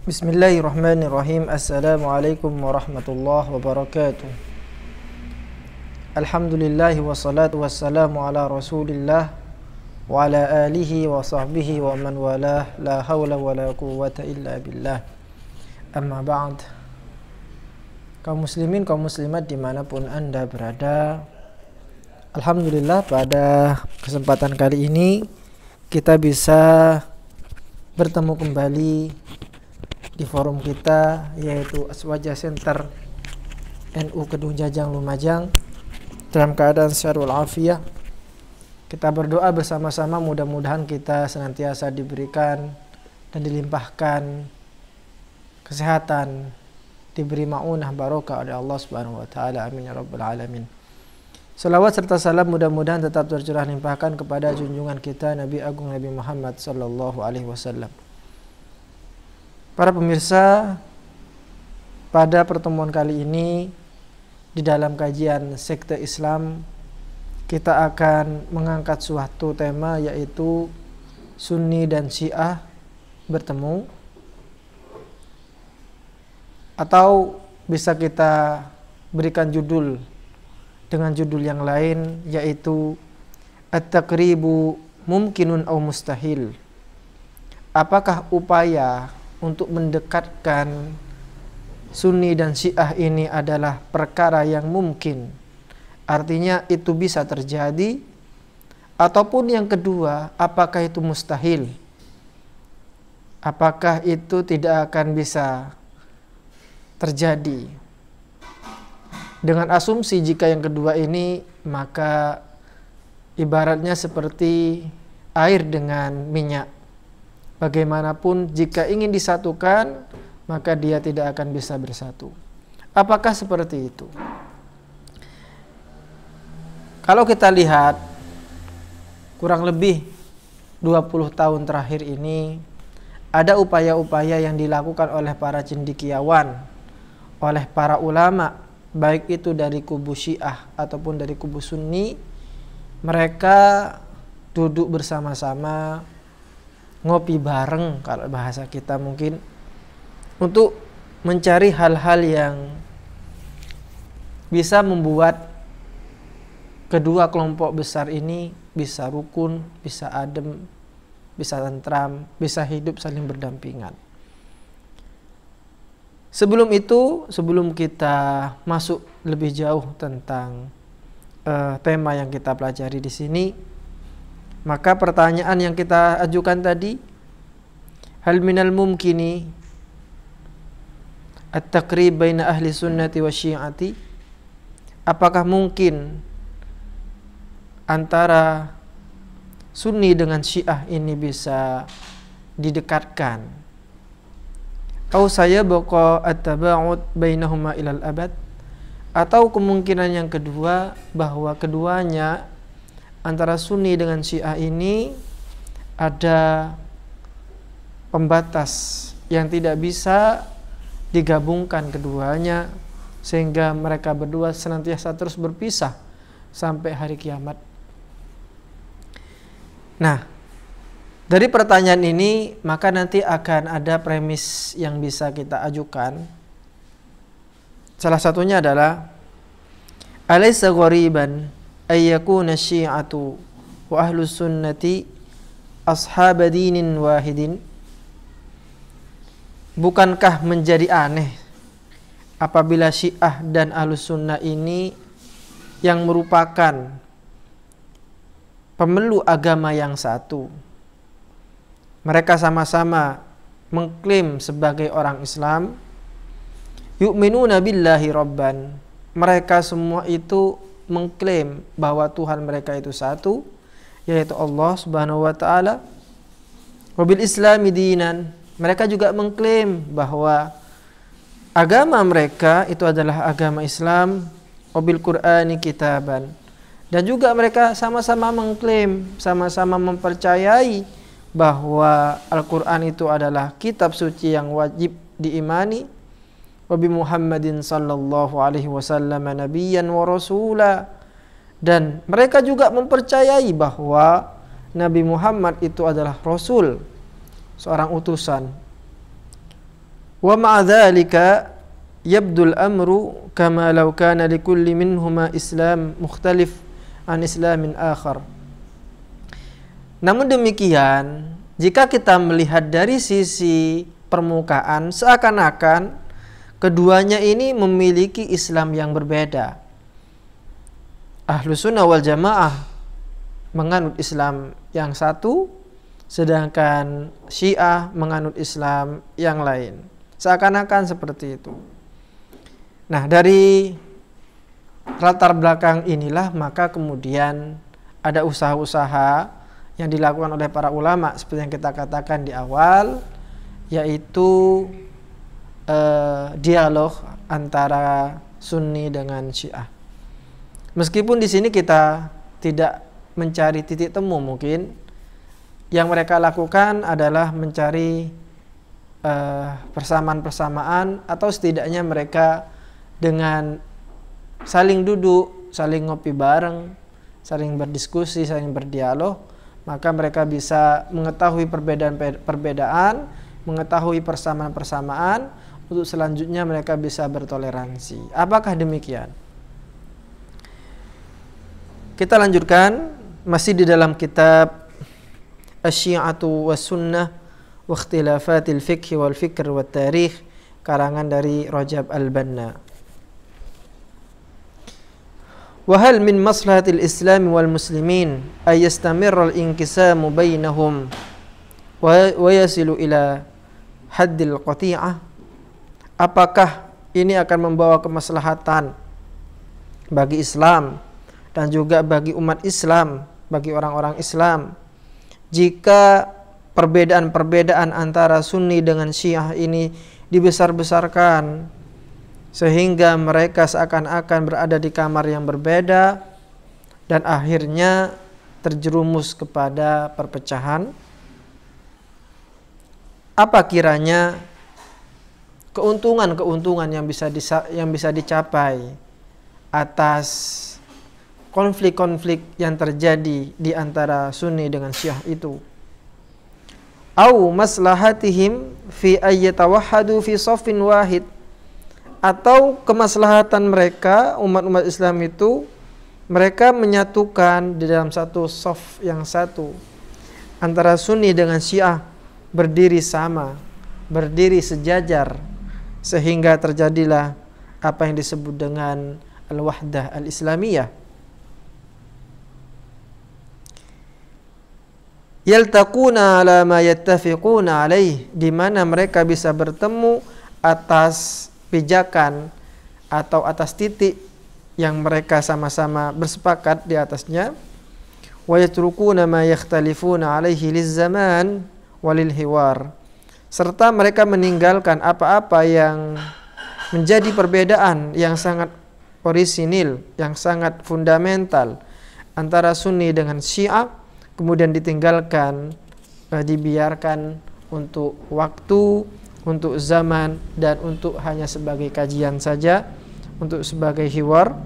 Bismillahirrahmanirrahim. Assalamualaikum warahmatullahi wabarakatuh. Alhamdulillah wassalatu wassalamu ala rasulillah wa ala alihi wa sahbihi wa man walah. La hawla wa la quwwata illa billah. Amma ba'd. Kaum muslimin, kaum muslimat dimanapun anda berada, alhamdulillah pada kesempatan kali ini kita bisa bertemu kembali di forum kita, yaitu Aswaja Center NU Kedung Jajang Lumajang, dalam keadaan sehat walafiat. Kita berdoa bersama-sama, mudah-mudahan kita senantiasa diberikan dan dilimpahkan kesehatan, diberi ma'unah barokah oleh Allah Subhanahu wa taala. Amin ya rabbal alamin. Salawat serta salam mudah-mudahan tetap tercurah limpahkan kepada junjungan kita Nabi Agung Nabi Muhammad sallallahu alaihi wasallam. Para pemirsa, pada pertemuan kali ini di dalam kajian sekte Islam kita akan mengangkat suatu tema, yaitu Sunni dan Syiah bertemu, atau bisa kita berikan judul dengan judul yang lain, yaitu At-Taqribu Mumkinun aw Mustahil. Apakah upaya untuk mendekatkan Sunni dan Syiah ini adalah perkara yang mungkin, artinya itu bisa terjadi, ataupun yang kedua, apakah itu mustahil, apakah itu tidak akan bisa terjadi. Dengan asumsi jika yang kedua ini, maka ibaratnya seperti air dengan minyak. Bagaimanapun jika ingin disatukan, maka dia tidak akan bisa bersatu. Apakah seperti itu? Kalau kita lihat kurang lebih 20 tahun terakhir ini, ada upaya-upaya yang dilakukan oleh para cendekiawan, oleh para ulama, baik itu dari kubu Syiah ataupun dari kubu Sunni. Mereka duduk bersama-sama, ngopi bareng kalau bahasa kita mungkin, untuk mencari hal-hal yang bisa membuat kedua kelompok besar ini bisa rukun, bisa adem, bisa tentram, bisa hidup saling berdampingan. Sebelum itu, sebelum kita masuk lebih jauh tentang tema yang kita pelajari di sini, maka pertanyaan yang kita ajukan tadi, hal minal mumkini at-taqrib baina ahli sunnati wa syi'ati, apakah mungkin antara Sunni dengan Syiah ini bisa didekatkan? Atau saya baqa at-taba'ud bainahuma ilal abad, atau kemungkinan yang kedua, bahwa keduanya, antara Sunni dengan Syiah ini, ada pembatas yang tidak bisa digabungkan keduanya, sehingga mereka berdua senantiasa terus berpisah sampai hari kiamat. Nah, dari pertanyaan ini maka nanti akan ada premis yang bisa kita ajukan. Salah satunya adalah, alaysa ghariban ayyakuna syi'atu wa ahlus sunnati ashab dinin wahidin. Bukankah menjadi aneh apabila Syiah dan ahlus sunnah ini yang merupakan pemeluk agama yang satu, mereka sama-sama mengklaim sebagai orang Islam, yu'minuna billahi rabban, mereka semua itu mengklaim bahwa Tuhan mereka itu satu, yaitu Allah Subhanahu wa taala. Wabil islami dinan, mereka juga mengklaim bahwa agama mereka itu adalah agama Islam. Wabil Qur'ani kitaban, dan juga mereka sama-sama mengklaim, sama-sama mempercayai bahwa Al-Quran itu adalah kitab suci yang wajib diimani. Wabi Muhammadin sallallahu alaihi wasallam nabiyyan wa rasula, dan mereka juga mempercayai bahwa Nabi Muhammad itu adalah Rasul, seorang utusan. Wa ma'a dzalika yabdul amru kama law kana likulli minhuma Islam mukhtalif an Islamin akhar. Namun demikian, jika kita melihat dari sisi permukaan, seakan-akan keduanya ini memiliki Islam yang berbeda. Ahlus Sunnah wal Jamaah menganut Islam yang satu, sedangkan Syiah menganut Islam yang lain. Seakan-akan seperti itu. Nah, dari latar belakang inilah maka kemudian ada usaha-usaha yang dilakukan oleh para ulama seperti yang kita katakan di awal, yaitu dialog antara Sunni dengan Syiah. Meskipun di sini kita tidak mencari titik temu, mungkin yang mereka lakukan adalah mencari persamaan-persamaan, atau setidaknya mereka dengan saling duduk, saling ngopi bareng, saling berdiskusi, saling berdialog, maka mereka bisa mengetahui perbedaan-perbedaan, mengetahui persamaan-persamaan, untuk selanjutnya mereka bisa bertoleransi. Apakah demikian? Kita lanjutkan masih di dalam kitab Asy-Syi'atu was-Sunnah wa Ikhtilafatil Fiqh wal Fikr wat Tarikh, karangan dari Rajab Al-Banna. Wa hal min maslahatil Islam wal muslimin ay yastamirra al-inqisamu bainahum wa yasilu ila haddil qati'ah? Apakah ini akan membawa kemaslahatan bagi Islam dan juga bagi umat Islam, bagi orang-orang Islam, jika perbedaan-perbedaan antara Sunni dengan Syiah ini dibesar-besarkan sehingga mereka seakan-akan berada di kamar yang berbeda dan akhirnya terjerumus kepada perpecahan? Apa kiranya keuntungan-keuntungan yang bisa dicapai atas konflik-konflik yang terjadi di antara Sunni dengan Syiah itu? Au maslahatihim fi ayyatawahhadu fi shaffin wahid, atau kemaslahatan mereka umat-umat Islam itu mereka menyatukan di dalam satu shaf yang satu antara Sunni dengan Syiah, berdiri sama, berdiri sejajar, sehingga terjadilah apa yang disebut dengan al-wahdah al-islamiyah. Yaltaquna ala ma yattafiquna alaih, di mana mereka bisa bertemu atas pijakan atau atas titik yang mereka sama-sama bersepakat di atasnya. Wa yatrukuna ma yakhtalifuna alaihi liz-zaman walil hiwar, serta mereka meninggalkan apa-apa yang menjadi perbedaan yang sangat orisinil, yang sangat fundamental antara Sunni dengan Syiah, kemudian ditinggalkan, dibiarkan untuk waktu, untuk zaman, dan untuk hanya sebagai kajian saja, untuk sebagai hiwar,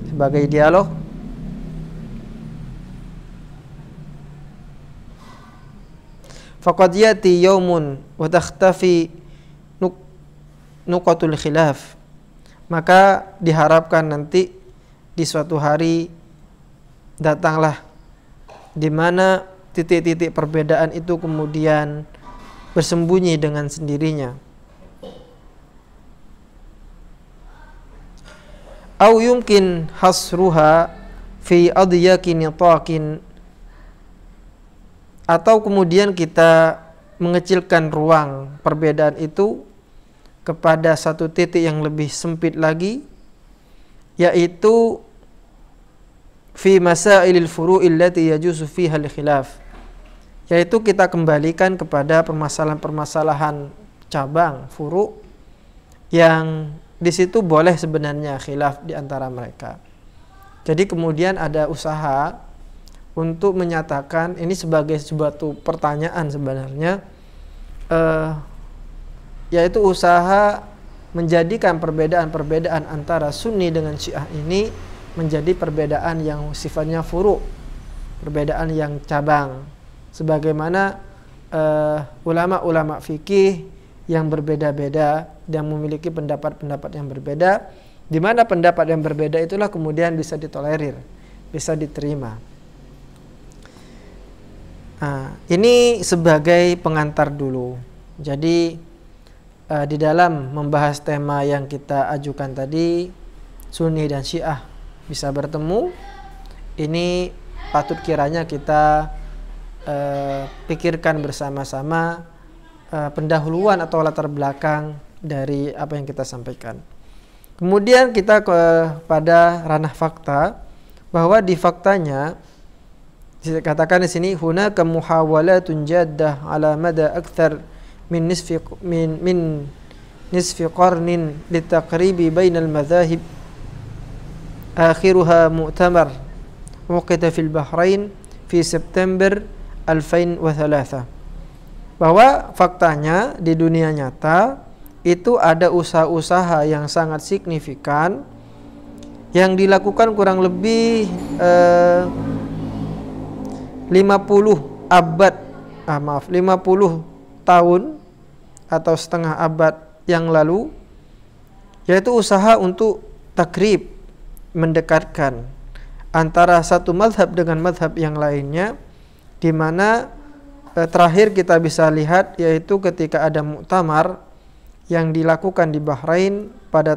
sebagai dialog. Faqad yati yaumun wa takhtafi nuqatul khilaf, maka diharapkan nanti di suatu hari datanglah di mana titik-titik perbedaan itu kemudian bersembunyi dengan sendirinya. Au yumkin hasruha fi adyaqi nitaqin, atau kemudian kita mengecilkan ruang perbedaan itu kepada satu titik yang lebih sempit lagi, yaitu fi masailil furu'il lati yajuzu fiha al-khilaf, yaitu kita kembalikan kepada permasalahan-permasalahan cabang furu' yang di situ boleh sebenarnya khilaf di antara mereka. Jadi kemudian ada usaha untuk menyatakan ini sebagai suatu pertanyaan sebenarnya, yaitu usaha menjadikan perbedaan-perbedaan antara Sunni dengan Syiah ini menjadi perbedaan yang sifatnya furu', perbedaan yang cabang, sebagaimana ulama-ulama fikih yang berbeda-beda dan memiliki pendapat-pendapat yang berbeda, di mana pendapat yang berbeda itulah kemudian bisa ditolerir, bisa diterima. Nah, ini sebagai pengantar dulu. Jadi di dalam membahas tema yang kita ajukan tadi, Sunni dan Syiah bisa bertemu, ini patut kiranya kita pikirkan bersama-sama pendahuluan atau latar belakang dari apa yang kita sampaikan. Kemudian kita kepada ranah fakta, bahwa di faktanya dikatakan di sini hunaka muhawalatun jaddah ala mada akthar min nisfi qarnin litaqribi bainal madhahib, akhiruha mu'tamar waqita fil Bahrain fi September 2003. Bahwa faktanya di dunia nyata itu ada usaha-usaha yang sangat signifikan yang dilakukan kurang lebih 50 tahun atau setengah abad yang lalu, yaitu usaha untuk takrib, mendekatkan antara satu mazhab dengan mazhab yang lainnya, di mana terakhir kita bisa lihat yaitu ketika ada muktamar yang dilakukan di Bahrain pada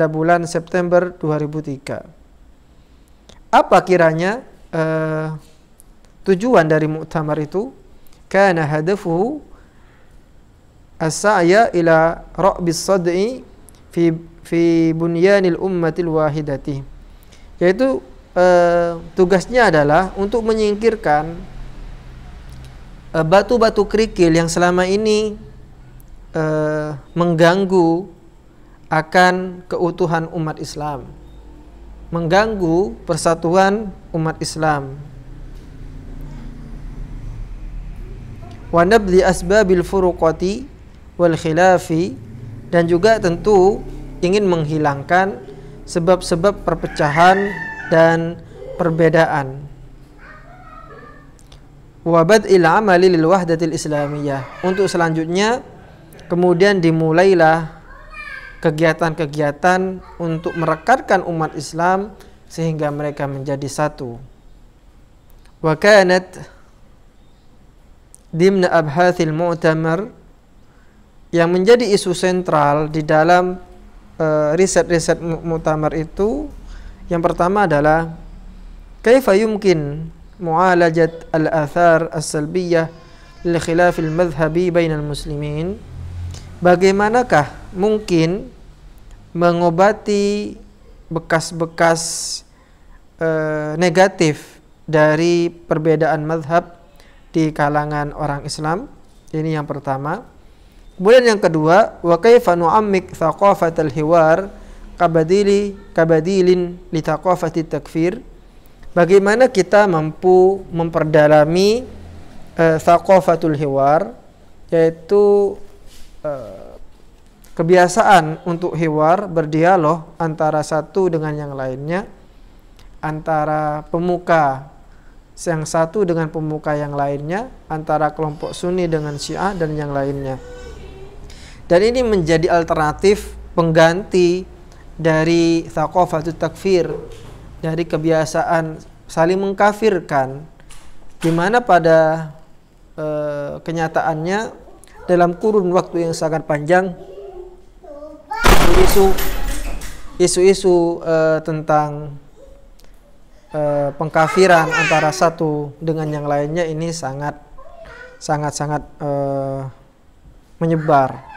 bulan September 2003. Apa kiranya tujuan dari muktamar itu? Kana hadafuhu as-sa'ya ila ra'bis sad'i fi bunyanil ummatil wahidati, yaitu tugasnya adalah untuk menyingkirkan batu-batu kerikil yang selama ini mengganggu akan keutuhan umat Islam, mengganggu persatuan umat Islam. Wa nabdhi asbabil furuqati wal khilafi, dan juga tentu ingin menghilangkan sebab-sebab perpecahan dan perbedaan. Wa bad'il amali lil wahdatil islamiyah, untuk selanjutnya kemudian dimulailah kegiatan-kegiatan untuk merekatkan umat Islam sehingga mereka menjadi satu. Wa kanat dimna abhathil mu'tamar, yang menjadi isu sentral di dalam riset-riset muktamar itu, yang pertama adalah kaifa yumkin mu'alajat al-athar as-salbiyah lil khilafil madhhabi bainal muslimin, bagaimanakah mungkin mengobati bekas-bekas negatif dari perbedaan mazhab di kalangan orang Islam. Ini yang pertama. Kemudian yang kedua, wa kaifa nu'ammik thaqafatal hiwar kabadilin li thaqafati takfir, bagaimana kita mampu memperdalami thaqafatul hiwar, yaitu kebiasaan untuk hiwar, berdialog antara satu dengan yang lainnya, antara pemuka yang satu dengan pemuka yang lainnya, antara kelompok Sunni dengan Syiah dan yang lainnya. Dan ini menjadi alternatif pengganti dari thaqafatut takfir, dari kebiasaan saling mengkafirkan, di mana pada kenyataannya dalam kurun waktu yang sangat panjang isu-isu tentang pengkafiran antara satu dengan yang lainnya ini sangat menyebar.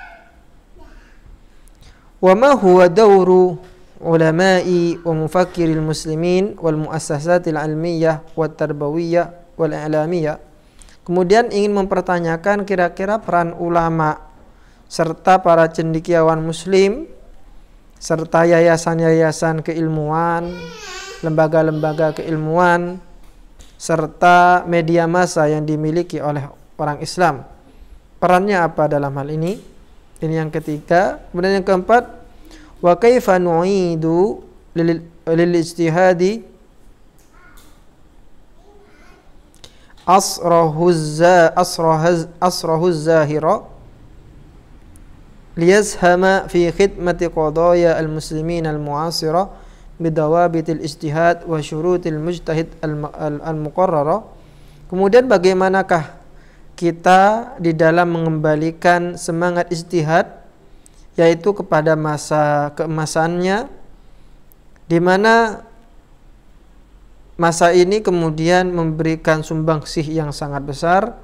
Wa ma huwa dawru ulama'i wa mufakkiril muslimin wal muassasatil ilmiyah wat tarbawiyyah wal i'lamiyah. Kemudian ingin mempertanyakan kira-kira peran ulama serta para cendekiawan muslim serta yayasan-yayasan keilmuan, lembaga-lembaga keilmuan serta media massa yang dimiliki oleh orang Islam. Perannya apa dalam hal ini? Ini yang ketiga. Kemudian yang keempat, wa kaifa nu'idu lil ijtihadi asrahu zahira liyazhama fi khidmati qadaya al-muslimin al-mu'asira bidawabit al-ijtihad wa syurutil mujtahid al-muqarrara. Kemudian bagaimanakah kita di dalam mengembalikan semangat ijtihad, yaitu kepada masa keemasannya, di mana masa ini kemudian memberikan sumbangsih yang sangat besar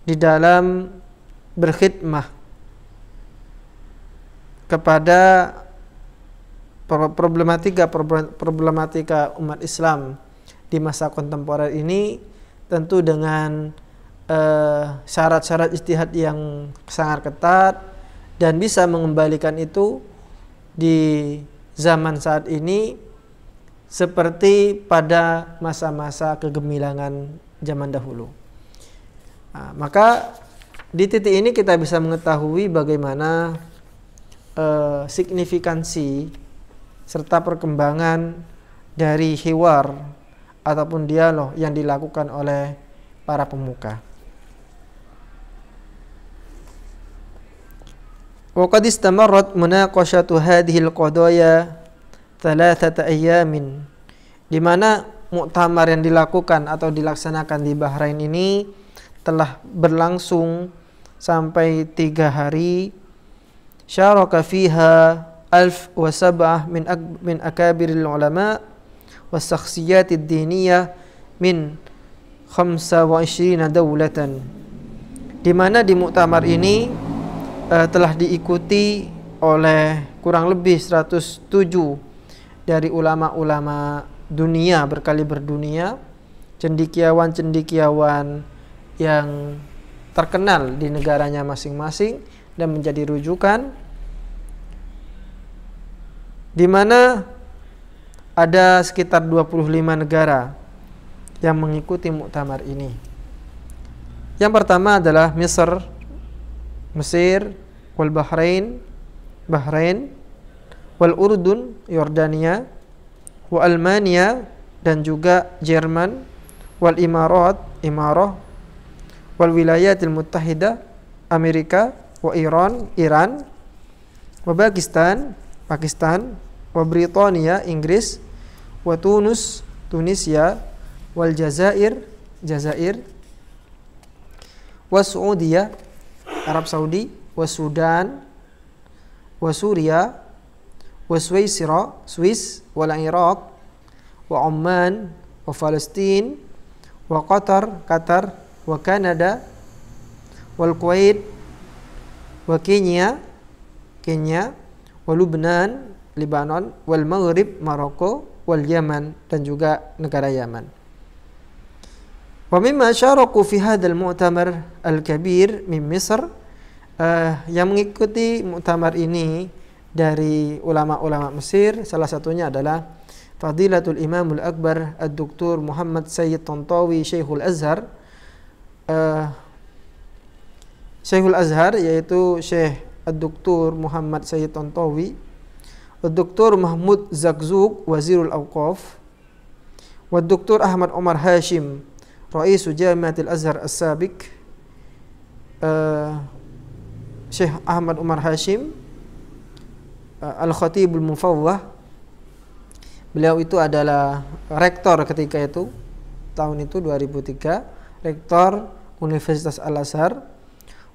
di dalam berkhidmah kepada problematika umat Islam di masa kontemporer ini, tentu dengan syarat-syarat ijtihad yang sangat ketat, dan bisa mengembalikan itu di zaman saat ini seperti pada masa-masa kegemilangan zaman dahulu. Nah, maka di titik ini kita bisa mengetahui bagaimana signifikansi serta perkembangan dari hiwar ataupun dialog yang dilakukan oleh para pemuka. Wa qad istamarrat munaqashatu hadhihi al-qadaya thalathata ayyamin, di mana muktamar yang dilakukan atau dilaksanakan di Bahrain ini telah berlangsung sampai 3 hari. Syaraka fiha 1007 min akabiril ulama was shakhsiyatid diniyah min 25 dawlatan, di mana di muktamar ini telah diikuti oleh kurang lebih 107 dari ulama-ulama dunia, berkaliber dunia, cendekiawan-cendekiawan yang terkenal di negaranya masing-masing dan menjadi rujukan, di mana ada sekitar 25 negara yang mengikuti muktamar ini. Yang pertama adalah Mesir, wal Bahrain, wal Urdun, Yordania, wa Almania, dan juga Jerman, wal Imarah, wal Wilayatil Muttahidah, Amerika, wa Iran, wa Pakistan, wa Britania, Inggris, wa Tunisia, wal Jazair, wa Saudiyah, Arab Saudi, wa Sudan, wa Suria, wa Swiss, wal Iraq, wa Oman, wa Palestin, wa Qatar, wa Kanada, wal Kuwait, wa Kenya, wa Lubnan, Lebanon, wal Maghrib, Maroko, wal Yaman, dan juga negara Yaman. Wa mimma syaraku fi hadzal mu'tamar al-kabir min Misr, yang mengikuti muktamar ini dari ulama-ulama Mesir, salah satunya adalah Fadilatul Imamul Akbar Ad-Doktor Muhammad Sayyid Tantawi Syekhul Azhar, yaitu Syekh Ad-Doktor Muhammad Sayyid Tantawi, Ad-Doktor Mahmud Zakzuk Wazirul Awqaf, wa Ad-Doktor Ahmad Omar Hashim Raisu Jamiatil Azhar As-Sabiq, Syekh Ahmad Umar Hashim Al-Khatibul Mufawwah. Beliau itu adalah rektor ketika itu, tahun itu 2003, rektor Universitas Al-Azhar.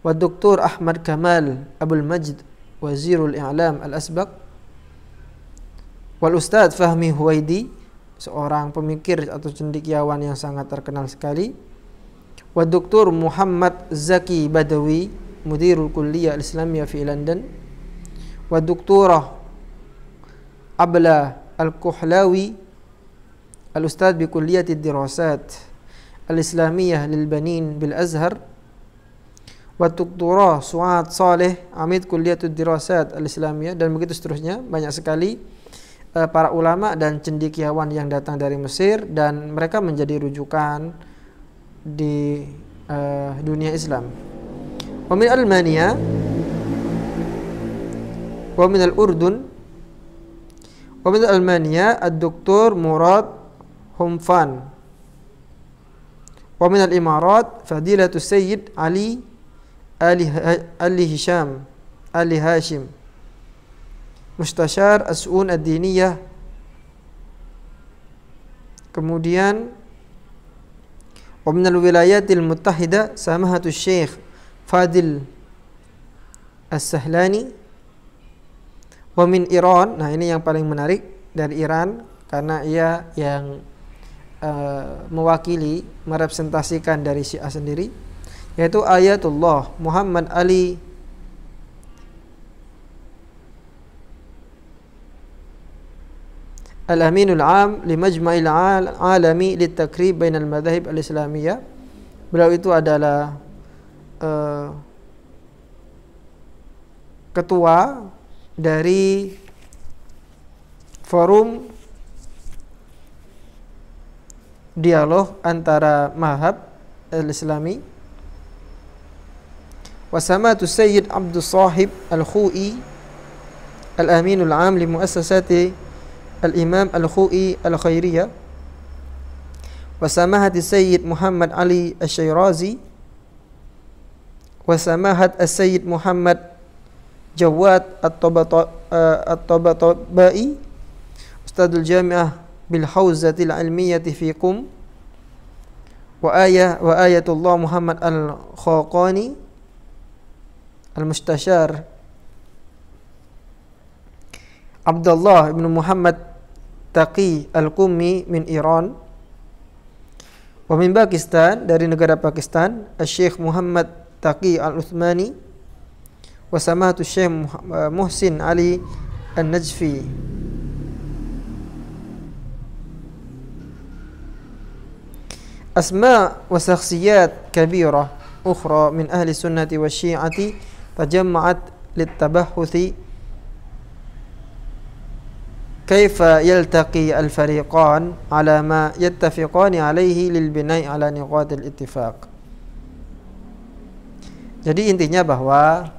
Wa Dr. Ahmad Kamal Abul Majd Wazirul I'lam Al-Asbaq, wal Ustadz Fahmi Huwaidi, seorang pemikir atau cendekiawan yang sangat terkenal sekali. Wa Dr. Muhammad Zaki Badawi, Mudirul Kulliyah Al-Islamiyah fi London. Wa Dr. Abla Al-Kuhlawi, Al-Ustadz bi Kulliyatid Dirasat Al-Islamiyah lil Banin bil Azhar. Wa Dr. Suad Saleh, Amid Kulliyatud Dirasat Al-Islamiyah, dan begitu seterusnya. Banyak sekali para ulama dan cendekiawan yang datang dari Mesir, dan mereka menjadi rujukan di dunia Islam. Wa min Almania, wa min al-Urdun, wa min Almania Ad-Doktor Murad Humfan, Wa min al-imarat fadilatu Sayyid Ali Ali Hisham Ali Hashim Mustashar As-Su'un Ad-Diniyah. Kemudian wa min al-wilayatil muttahida samahatu Syekh Fadil As-Sahlani. Wa min Iran, nah ini yang paling menarik, dari Iran, karena ia yang mewakili, merepresentasikan dari Syiah sendiri, yaitu Ayatullah Muhammad Ali Al-Aminul Am li Majma'il Alami Litakrib Bainal Madhahib Al-Islamiyah. Beliau itu adalah ketua dari forum dialog antara mazhab al-Islami. Wasamatu Sayyid Abdul Sahib Al-Khu'i Al-Aminul Am li Muassasati Al-Imam Al-Khu'i Al-Khairiyah. Wasamahat Sayyid Muhammad Ali Al-Shirazi. Wasamahat Sayyid Muhammad Jawad At-Tabatabai Ustadul Jami'ah bil Hauzatil Ilmiyati fikum. Wa ayatullah Muhammad Al-Khaqani Al-Mustashar Abdullah ibn Muhammad Taqi Al-Qummi min Iran. Wa min Pakistan, dari negara Pakistan, Syekh Muhammad Taqi Al-Uthmani. Wa samahatu Syekh Muhsin Ali An-Najfi. Asma wa syakhsiyat kabirah ukhra min ahli sunnati wa syi'ati tajamma'at littabahuthi kaifa yaltaqi al-fariqan ala ma yattafiqani alaihi lil bina'i ala niqatil ittifaq. Jadi intinya bahwa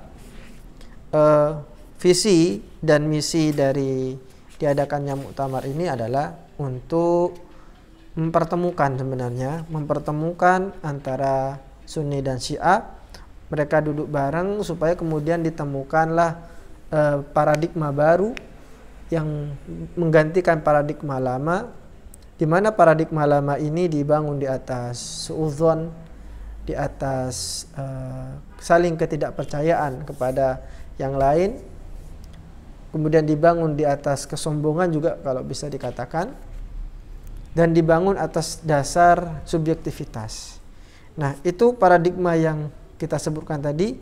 visi dan misi dari diadakannya muktamar ini adalah untuk mempertemukan antara Sunni dan Syiah. Mereka duduk bareng supaya kemudian ditemukanlah paradigma baru yang menggantikan paradigma lama, di mana paradigma lama ini dibangun di atas suudzon, di atas saling ketidakpercayaan kepada yang lain, kemudian dibangun di atas kesombongan juga kalau bisa dikatakan, dan dibangun atas dasar subjektivitas. Nah, itu paradigma yang kita sebutkan tadi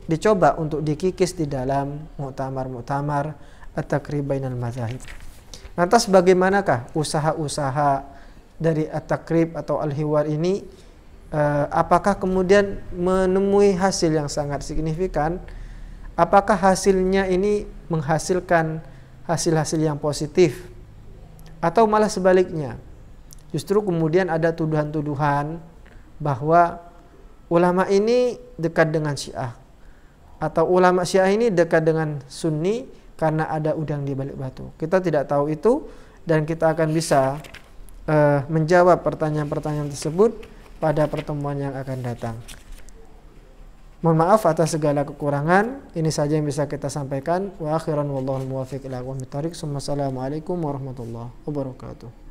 dicoba untuk dikikis di dalam muktamar at-takrib bainal madzahib. Lantas bagaimanakah usaha-usaha dari at-takrib atau al-hiwar ini? Apakah kemudian menemui hasil yang sangat signifikan? Apakah hasilnya ini menghasilkan hasil-hasil yang positif? Atau malah sebaliknya? Justru kemudian ada tuduhan-tuduhan bahwa ulama ini dekat dengan Syiah, atau ulama Syiah ini dekat dengan Sunni karena ada udang di balik batu. Kita tidak tahu itu, dan kita akan bisa menjawab pertanyaan-pertanyaan tersebut pada pertemuan yang akan datang. Mohon maaf atas segala kekurangan. Ini saja yang bisa kita sampaikan. Wa akhiran wallahu muwaffiq ila aqwamit thoriq. Assalamualaikum warahmatullahi wabarakatuh.